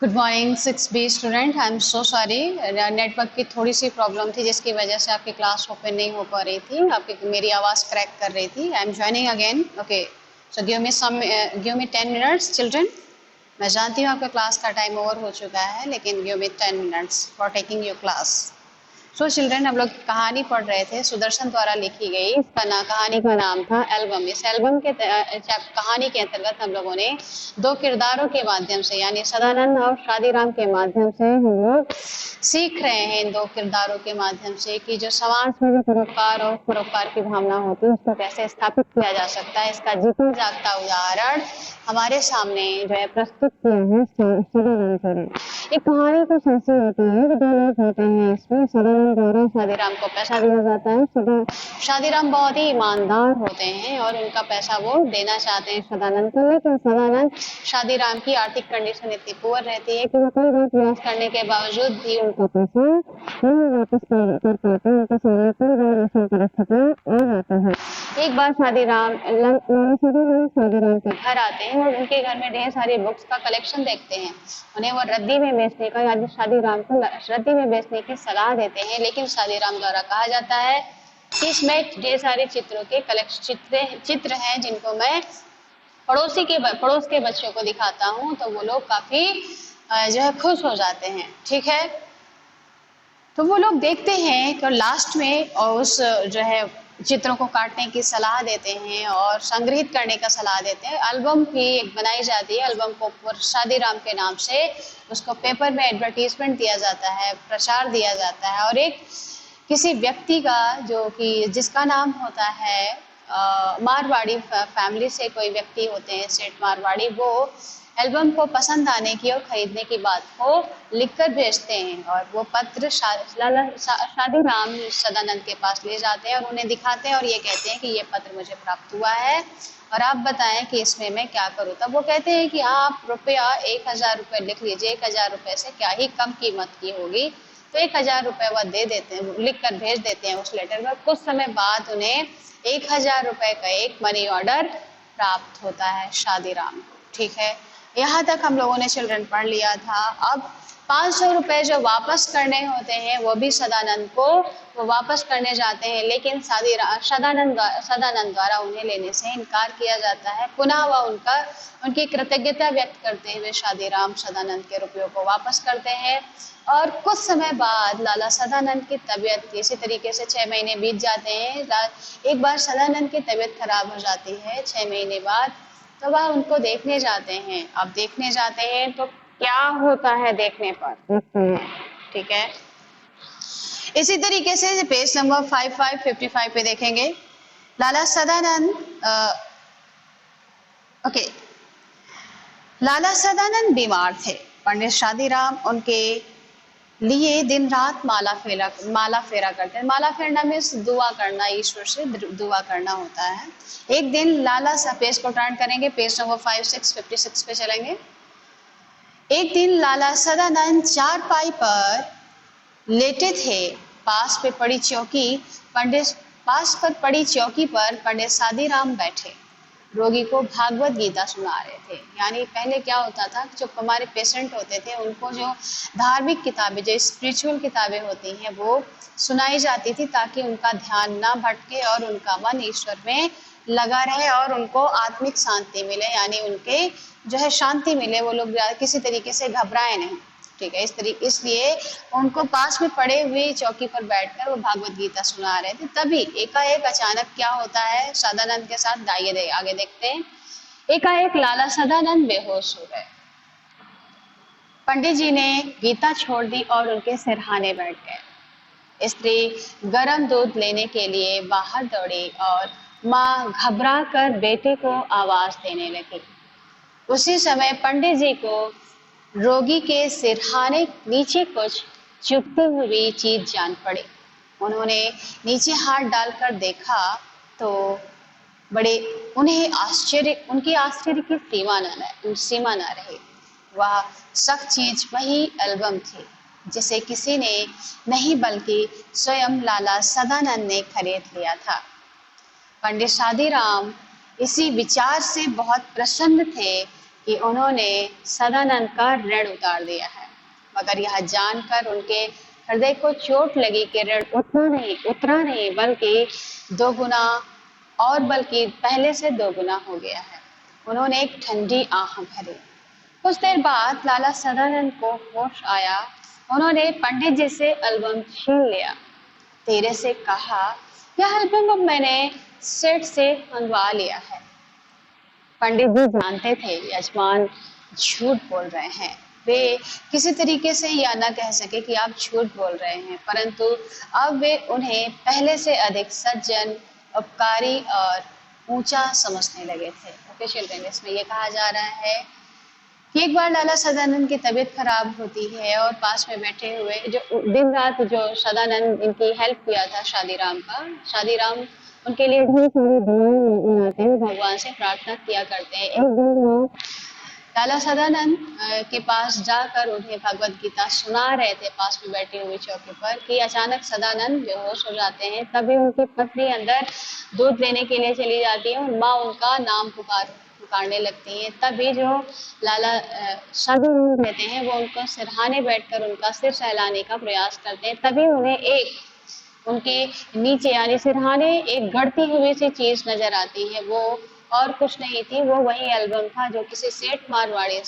Good morning 6B student. I am so sorry, network की थोड़ी सी problem थी जिसकी वजह से आपकी क्लास ओपन नहीं हो पा रही थी। आपकी मेरी आवाज़ क्रैक कर रही थी। I am joining again. Okay, so give me 10 minutes children. मैं जानती हूँ आपका क्लास का टाइम ओवर हो चुका है, लेकिन give me 10 minutes for taking your class. So children, हम लोग कहानी पढ़ रहे थे सुदर्शन द्वारा लिखी गई। इसका कहानी का नाम था एल्बम। इस एल्बम के कहानी के अंतर्गत हम लोगों ने दो किरदारों के माध्यम से, यानी सदानंद और शादीराम के माध्यम से हम लोग सीख रहे हैं, इन दो किरदारों के माध्यम से, कि जो समाज में जो परोपकार और परोपकार की भावना होती है उसको कैसे स्थापित किया जा सकता है। इसका जीता जागता उदाहरण हमारे सामने जो है प्रस्तुत किया है सदानंद सर। एक कहानी कुछ ऐसी होती है कि दो लोग होते हैं, इसमें सदानंद द्वारा शादीराम को पैसा दिया जाता है। शादीराम बहुत ही ईमानदार होते हैं और उनका पैसा वो देना चाहते हैं सदानंद को, लेकिन सदानंद शादीराम की आर्थिक कंडीशन इतनी पुअर रहती है कि वो कई बार प्रयास करने के बावजूद भी उनका पैसा नहीं वापस कर पाते। उनका परिस्थिति आ जाता है। एक बार शादीराम के घर आते हैं और उनके घर में ढेर सारी बुक्स का कलेक्शन देखते हैं। उन्हें वो रद्दी में बेचने का, यानी शादीराम को रद्दी में बेचने की सलाह देते हैं, लेकिन शादीराम द्वारा कहा जाता है कि इसमें ढेर सारे चित्रों के चित्र हैं जिनको मैं पड़ोस के बच्चों को दिखाता हूँ, तो वो लोग काफी जो है खुश हो जाते हैं। ठीक है, तो वो लोग देखते हैं कि लास्ट में और उस जो है चित्रों को काटने की सलाह देते हैं और संग्रहित करने का सलाह देते हैं। एल्बम भी एक बनाई जाती है। एल्बम को शादीराम के नाम से उसको पेपर में एडवर्टीजमेंट दिया जाता है, प्रचार दिया जाता है, और एक किसी व्यक्ति का जो कि जिसका नाम होता है मारवाड़ी फैमिली से कोई व्यक्ति होते हैं, सेठ मारवाड़ी, वो एल्बम को पसंद आने की और खरीदने की बात को लिखकर भेजते हैं और वो पत्र शादीराम सदानंद के पास ले जाते हैं और उन्हें दिखाते हैं और ये कहते हैं कि ये पत्र मुझे प्राप्त हुआ है और आप बताएं कि इसमें मैं क्या करूँ। तब वो कहते हैं कि आप रुपया 1000 रुपये लिख लीजिए। 1000 रुपये से क्या ही कम कीमत की होगी। तो 1000 रुपये वह दे देते हैं, लिख कर भेज देते हैं उस लेटर में। कुछ समय बाद उन्हें 1000 रुपये का एक मनी ऑर्डर प्राप्त होता है शादीराम को। ठीक है, यहाँ तक हम लोगों ने चिल्ड्रन पढ़ लिया था। अब 500 रुपये जो वापस करने होते हैं वो भी सदानंद को वो वापस करने जाते हैं, लेकिन सदानंद द्वारा उन्हें लेने से इनकार किया जाता है। पुनः वह उनकी कृतज्ञता व्यक्त करते हुए शादीराम सदानंद के रुपयों को वापस करते हैं। और कुछ समय बाद लाला सदानंद की तबीयत इसी तरीके से 6 महीने बीत जाते हैं। एक बार सदानंद की तबीयत खराब हो जाती है 6 महीने बाद, तो वह उनको देखने जाते हैं। अब देखने जाते हैं तो क्या होता है देखने पर, ठीक है। इसी तरीके से पेज नंबर 5555 पे देखेंगे। लाला सदानंद बीमार थे। पंडित शादीराम उनके लिए दिन रात माला फेरा करते हैं। माला फेरना में दुआ करना, ईश्वर से दुआ करना होता है। एक दिन लाला सा पेज को टर्न करेंगे, पेज नंबर 5656 पे चलेंगे। एक दिन लाला सदानंद चारपाई पर लेटे थे। पास पर पड़ी चौकी पर पंडित शादीराम बैठे रोगी को भागवत गीता सुना रहे थे। यानी पहले क्या होता था, जो हमारे पेशेंट होते थे उनको जो धार्मिक किताबें, जो स्पिरिचुअल किताबें होती हैं, वो सुनाई जाती थी ताकि उनका ध्यान ना भटके और उनका मन ईश्वर में लगा रहे और उनको आत्मिक शांति मिले, यानी उनके जो है शांति मिले, वो लोग किसी तरीके से घबराए नहीं। ठीक है, इसलिए उनको पास में पड़े हुए चौकी पर बैठकर वो भागवत गीता सुना रहे थे। तभी एकाएक अचानक क्या होता है सदानंद के साथ, आगे देखते हैं। एकाएक लाला सदानंद बेहोश हो गए। पंडित जी ने गीता छोड़ दी और उनके सिरहाने बैठ गए। स्त्री गर्म दूध लेने के लिए बाहर दौड़ी और माँ घबरा कर बेटे को आवाज देने लगी। उसी समय पंडित जी को रोगी के सिरहाने नीचे कुछ चुभती हुई चीज जान पड़ी। उन्होंने नीचे हाथ डालकर देखा तो उनके आश्चर्य की सीमा न रही। वह सख्त चीज वही एल्बम थी जिसे किसी ने नहीं बल्कि स्वयं लाला सदानंद ने खरीद लिया था। पंडित शादीराम इसी विचार से बहुत प्रसन्न थे कि उन्होंने सदानंद का ऋण उतार दिया है, मगर यह जानकर उनके हृदय को चोट लगी कि ऋण उतरा नहीं बल्कि दोगुना और बल्कि पहले से दोगुना हो गया है। उन्होंने एक ठंडी आह भरी। कुछ देर बाद लाला सदानंद को होश आया। उन्होंने पंडित जी से एल्बम छीन लिया, धीरे से कहा, यह एल्बम अब मैंने सेठ से मंगवा लिया है। पंडित जी जानते थे यजमान झूठ बोल रहे हैं। वे किसी तरीके से यह न कह सके कि आप झूठ बोल रहे हैं, परंतु अब वे उन्हें पहले से अधिक सज्जन, उपकारी और ऊंचा समझने लगे थे। ओके चिल्ड्रन, इसमें यह कहा जा रहा है कि एक बार लाला सदानंद की तबीयत खराब होती है और पास में बैठे हुए जो दिन रात जो सदानंद इनकी हेल्प किया था शादीराम का, शादीराम उनके लिए ढेर सारी दुआएं लगाते हैं, भगवान से प्रार्थना किया करते हैं। एक दिन वो लाला सदानंद के पास जाकर उन्हें भगवत गीता सुना रहे थे पास में बैठे हुए चौकी पर, कि अचानक सदानंद बेहोश हो जाते हैं। तभी उनकी पत्नी अंदर दूध लेने के लिए चली जाती है और माँ उनका नाम पुकारने लगती है। तभी जो लाला सदानंद रहते हैं वो उनको सिरहाने बैठकर उनका सिर सहलाने का प्रयास करते हैं। तभी उन्हें एक उनके नीचे यानी सिरहाने एक गढ़ती हुई सी चीज नजर आती है। वो और कुछ नहीं थी, वो वही एल्बम था जो किसी सेठ मारवाड़ी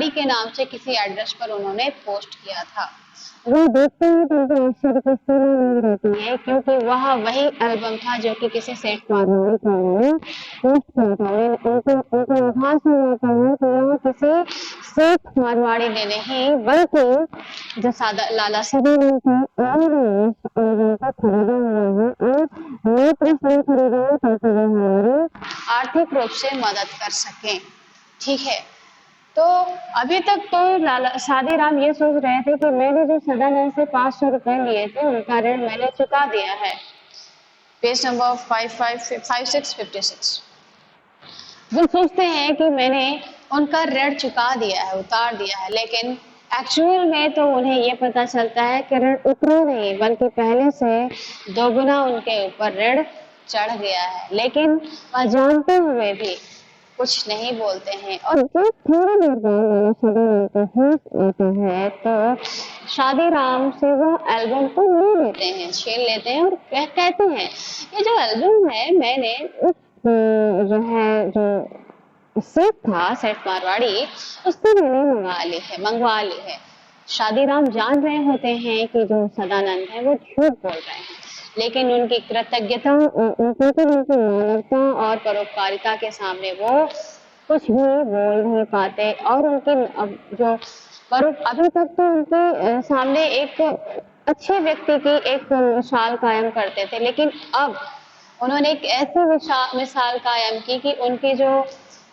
के नाम से किसी एड्रेस पर उन्होंने पोस्ट किया था। वो देखते ही तो आश्चर्य की सीमा नहीं रहती है, क्योंकि वह वही एल्बम था जो कि किसी सेठ मारवाड़ी का उन्होंने पोस्ट किया था। उनको आभास हो जाता है कि यह किसी सेठ मारवाड़ी ने नहीं बल्कि जो लाला सदानंद थे उन्होंने खरीदा हुआ है और नेत्र से खरीदा ताकि हमारी आर्थिक रूप से मदद कर सकें। ठीक है, तो अभी तक तो लाला शादीराम ये सोच रहे थे कि मैंने जो सदानंद से 500 रुपए लिए थे उनका ऋण मैंने चुका दिया है। Page number 5656। वो सोचते हैं कि मैंने उनका ऋण चुका दिया है, उतार दिया है, लेकिन एक्चुअल में तो उन्हें ये पता चलता है कि ऋण उतरा नहीं बल्कि पहले से दोगुना उनके ऊपर ऋण चढ़ गया है। लेकिन वह जानते हुए भी कुछ नहीं बोलते हैं। और जब थोड़ी देर बाद सदानंद आता है तो शादीराम से वो एल्बम को ले लेते हैं, छीन लेते हैं और कहते हैं, ये जो एल्बम है मैंने उस जो सेठ था, सेठ मारवाड़ी, उससे मैंने मंगवा ली है। शादीराम जान रहे होते हैं कि जो सदानंद है वो झूठ बोल रहे हैं, लेकिन उनकी कृतज्ञता, उनकी मानवता और परोपकारिता के सामने वो कुछ भी बोल नहीं पाते। और उनके जो अभी तक तो उनके सामने एक अच्छे व्यक्ति की एक मिसाल कायम करते थे, लेकिन अब उन्होंने एक ऐसी मिसाल कायम की कि उनकी जो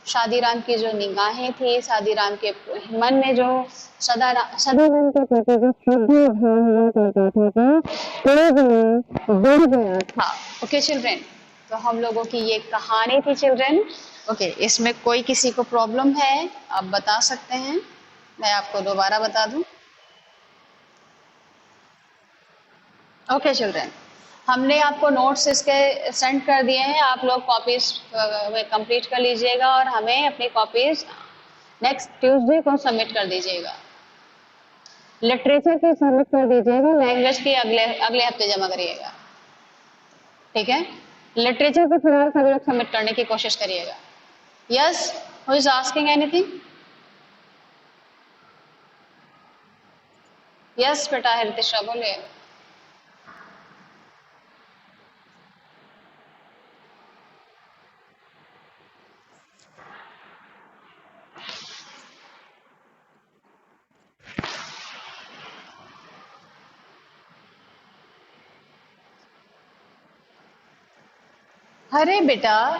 शादीराम की जो निगाहें थी, शादीराम के मन में जो सदानंद के प्रति जो बढ़ गया था। ओके चिल्ड्रन, तो हम लोगों की ये कहानी थी चिल्ड्रन। ओके, इसमें कोई किसी को प्रॉब्लम है आप बता सकते हैं, मैं आपको दोबारा बता दूं। ओके चिल्ड्रन, हमने आपको नोट्स इसके सेंड कर दिए हैं, आप लोग कॉपीज कंप्लीट कर लीजिएगा और हमें अपनी कॉपीज नेक्स्ट ट्यूसडे को सबमिट कर दीजिएगा। लिटरेचर की सबमिट कर दीजिएगा, लैंग्वेज की अगले हफ्ते जमा करिएगा। ठीक है, लिटरेचर को फिलहाल सभी लोग सबमिट करने की कोशिश करिएगा। Yes, who is asking anything? Yes बेटा हृतिशा बोलिए। अरे बेटा,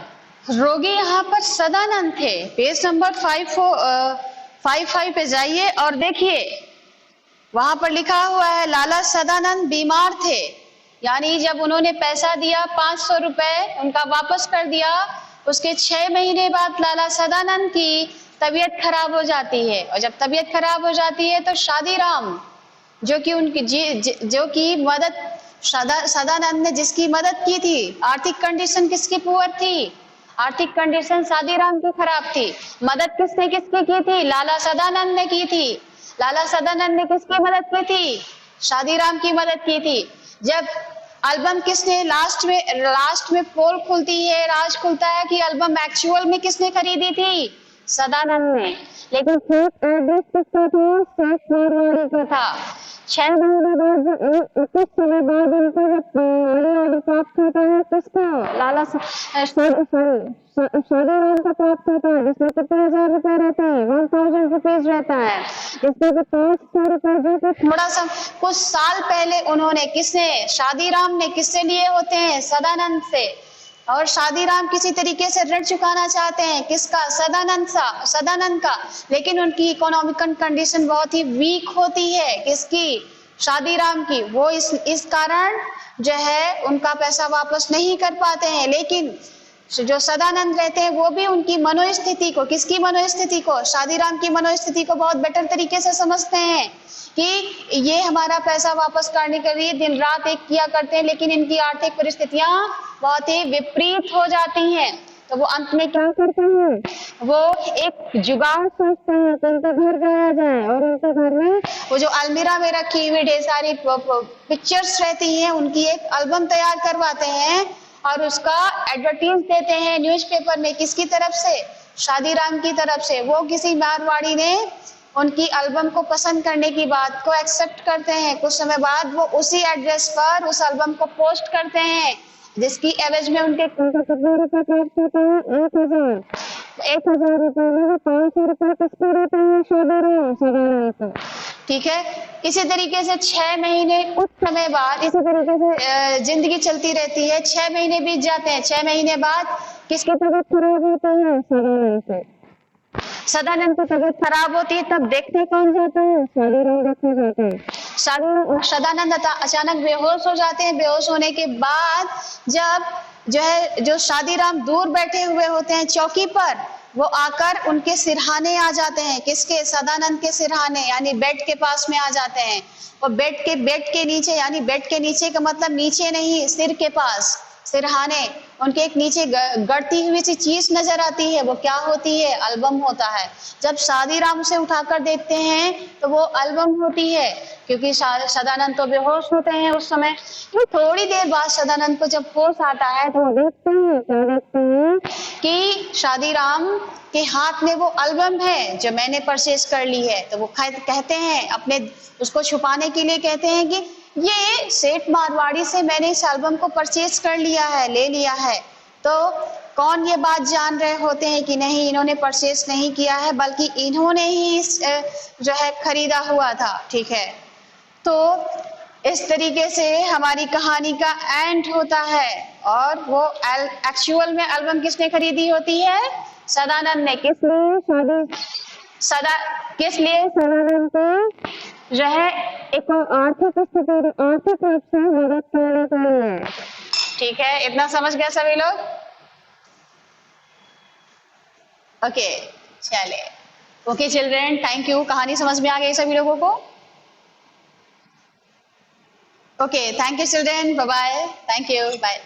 रोगी यहाँ पर सदानंद थे। पेज नंबर 55 पे जाइए और देखिए, वहां पर लिखा हुआ है लाला सदानंद बीमार थे, यानी जब उन्होंने पैसा दिया 500 रुपए उनका वापस कर दिया, उसके 6 महीने बाद लाला सदानंद की तबीयत खराब हो जाती है। और जब तबीयत खराब हो जाती है तो शादीराम जो कि मदद सदानंद ने जिसकी मदद की थी, आर्थिक कंडीशन किसकी पुअर थी? आर्थिक कंडीशन शादीराम की खराब थी। मदद किसने किसकी की थी? लाला सदानंद ने की थी। लाला सदानंद ने किसकी मदद की थी? शादीराम की मदद की थी। जब एल्बम किसने लास्ट में पोल खुलती है, राज खुलता है कि एल्बम एक्चुअल में किसने खरीदी थी? सदानंद ने। लेकिन फेक एड्रेस किसका था? शेख मारवाड़ी का था। 6 महीने बाद कुछ समय बाद उनको जब प्राप्त होता है किसका? लाला शादीराम का प्राप्त होता है, जिसमें कितने 1000 रुपए रहते हैं? 1000 रुपीज रहता है, जिसमें कि 500 रुपए जो कि थोड़ा सा कुछ साल पहले उन्होंने शादीराम ने किससे लिए होते हैं? सदानंद से। और शादीराम किसी तरीके से ऋण चुकाना चाहते हैं, किसका? सदानंद का। लेकिन उनकी इकोनॉमिकल कंडीशन बहुत ही वीक होती है, किसकी? शादीराम की। वो इस कारण जो है उनका पैसा वापस नहीं कर पाते हैं। लेकिन जो सदानंद रहते हैं वो भी उनकी मनोस्थिति को, किसकी मनोस्थिति को? शादीराम की मनोस्थिति को बहुत बेटर तरीके से समझते हैं कि ये हमारा पैसा वापस करने के लिए दिन रात एक किया करते हैं, लेकिन इनकी आर्थिक परिस्थितियां बहुत ही विपरीत हो जाती हैं। तो वो अंत में क्या करते हैं? वो एक जुगाड़ सोचते हैं कि उनके घर जाया जाए, और उनके घर में वो जो अलमीरा में रखी हुई ढेर सारी पिक्चर्स रहती हैं, उनकी एक एल्बम तैयार करवाते हैं और उसका एडवर्टीज देते हैं न्यूज़पेपर में। किसकी तरफ से? शादीराम की तरफ से। वो किसी मारवाड़ी ने उनकी एल्बम को पसंद करने की बात को एक्सेप्ट करते हैं। कुछ समय बाद वो उसी एड्रेस पर उस एल्बम को पोस्ट करते हैं, जिसकी एवज में उनके कितने रुपए प्राप्त होते हैं? 1000 रुपए में 500 रुपए किसको देते हैं? शादीराम को। ठीक है। इसी तरीके से 6 महीने कुछ समय बाद इसी तरीके से जिंदगी चलती रहती है। 6 महीने बीत जाते हैं। 6 महीने बाद किसकी तबीयत खराब होती है? सदानंद की तबीयत खराब होती है। तब देखते कौन जाते हैं? शादीराम देखने जाते हैं। सदानंद अचानक बेहोश हो जाते हैं। बेहोश होने के बाद जो शादीराम दूर बैठे हुए होते हैं चौकी पर, वो आकर उनके सिरहाने आ जाते हैं। किसके? सदानंद के सिरहाने, यानी बेड के पास में आ जाते हैं। और बेड के नीचे, यानी बेड के नीचे का मतलब नीचे नहीं, सिर के पास सिरहाने, उनके एक नीचे गड़ती हुई सी चीज नजर आती है। वो क्या होती है? एल्बम होता है। जब शादीराम उसे उठाकर देखते हैं तो वो एल्बम होती है, क्योंकि सदानंद तो बेहोश होते हैं उस समय। तो थोड़ी देर बाद सदानंद को जब होश आता है तो वो देखते हैं कि शादीराम के हाथ में वो एल्बम है जो मैंने परचेज कर ली है। तो वो कहते हैं, अपने उसको छुपाने के लिए कहते हैं कि ये सेठ मारवाड़ी से मैंने इस एल्बम को परचेज कर लिया है, ले लिया है। तो कौन ये बात जान रहे होते हैं कि नहीं, इन्होंने परचेज नहीं किया है, बल्कि इन्होंने ही जो है खरीदा हुआ था। ठीक है। तो इस तरीके से हमारी कहानी का एंड होता है। और वो एक्चुअल में एल्बम किसने खरीदी होती है? सदानंद ने। किस लिए? सदानंद को जो है एक आर्थिक रूप से मदद करने के लिए। ठीक है। इतना समझ गया सभी लोग? ओके, चले। Okay children, thank you. कहानी समझ में आ गई सभी लोगों को? Okay, thank you children, bye bye, thank you, bye.